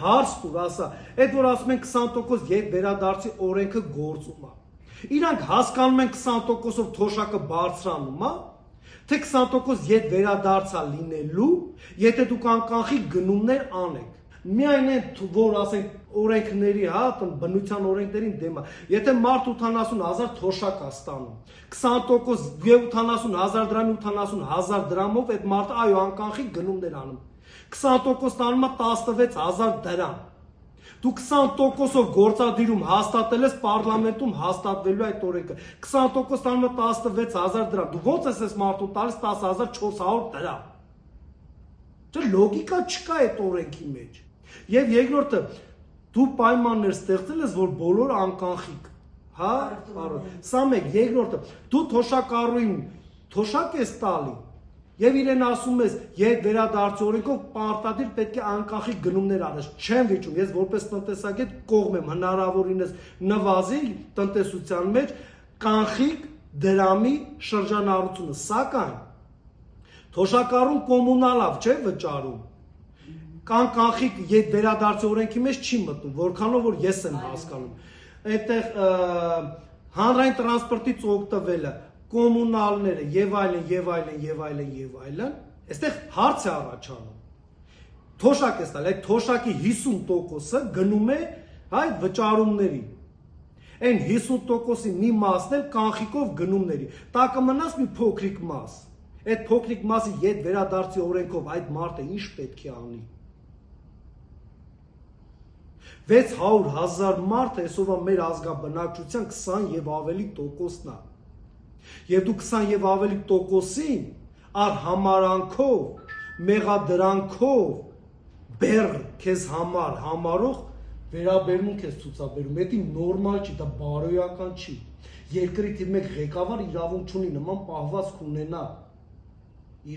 հարց տուր, ասա, այդ որ ասում են 20% ետ վերադարձի օրենքը գործում է։ Իրանք հասկանում են 20%-ով թոշակը բարձրանում է, թե 20% ետ վերադարձա լինելու, եթե դուք անկանխիկ գնումներ անեք։ Միայն այդ որ ասենք օրենքների, հա, բնության օրենքներին դեմ է։ Եթե մարդ 80,000 թոշակ է ստանում, 20% եւ 80,000 դրամի 80,000 դրամով այդ մարդը այո անկանխիկ գնումներ անում։ 20% ստանում է 16,000 դրամ։ Դու 20%-ով գործադիրում հաստատել ես պարլամենտում հաստատվելու այդ օրենքը։ 20% ստանում է 16,000 դրամ։ Դու ո՞նց ես մարդուն տալիս 10,400 դրամ։ Չէ, լոգիկա չկա այդ օրենքի մեջ։ Եվ երկրորդը, դու պայմաններ ստեղծել ես, որ բոլորը անկանխիկ, հա, պարոն։ Սա մեկ, երկրորդը, դու թոշակառուին թոշակ ես տալի, եւ իրեն ասում ես, ետ վերադարձի օրենքով պարտադիր պետք է անկանխիկ գնումներ անես։ Չեմ վիճում, ես որպես տնտեսագետ կողմ եմ հնարավորինս նվազի տնտեսության մեջ կանխիկ դրամի շրջանառությունը, սակայն թոշակառուն կոմունալավ չէ վճարում։ Կան կանխիկ ետ վերադարձի օրենքի մեջ չի մտնում, որքանով որ ես եմ հասկանում։ Այդտեղ հանրային տրանսպորտից օգտվելը, կոմունալները եւ այլն, այստեղ հարց է առաջանում։ Թոշակ է ստալ, այդ թոշակի 50%-ը գնում է այդ վճարումների։ Այն 50%-ի մի մասն էլ կանխիկով գնումների։ Դա կմնաս մի փոքրիկ մաս։ Այդ փոքրիկ մասի ետ վերադարձի օրենքով այդ մարդը ինչ պետք է անի։ 600,000 մարդ այսօրվա մեր ազգաբնակչության 20 եւ ավելի տոկոսն է։ Եվ դու 20 եւ ավելի տոկոսին արհամարանքով, մեղադրանքով բեռ քեզ համար համարող վերաբերմունք ես ցուցաբերում։ Դա նորմալ չի, դա բարոյական չի։ Երկրի թիվ 1 ղեկավար իրավունք չունի նման պահվածք ունենա։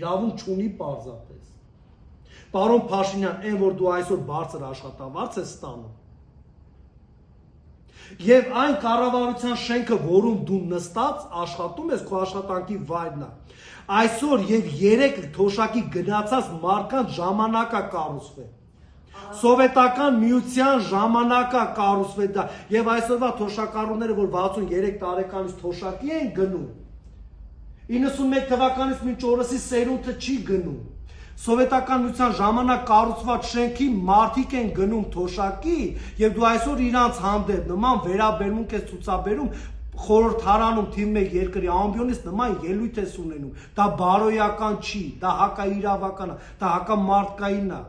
Իրավունք չունի պարզապես։ Պարոն Փաշինյան, այն որ դու այսօր բարձր աշխատավարձ ես ստանում, եւ այն կառավարության շենքը, որում դու նստած աշխատում ես, քո աշխատանքի վայրն է, այսօր եւ 3 թոշակի գնացած մարդկանց ժամանակա կառուցվել։ Սովետական միության ժամանակա կառուցվել դա, եւ այսօրվա թոշակառուները, որ 63 տարեկանից թոշակի են գնում, 91 թվականից մինչ օրսի սերունդը չի գնում։ Սովետական միության ժամանակ կառուցված շենքի մարդիկ են գնում թոշակի եւ դու այսօր իրանց հանդեպ նման վերաբերմունք ես ցուցաբերում խորհրդարանում թիվ 1 երկրի ամբիոնից նման ելույթ ես ունենում։ Դա բարոյական չի, դա հակաիրավական է, դա հակամարտկային է։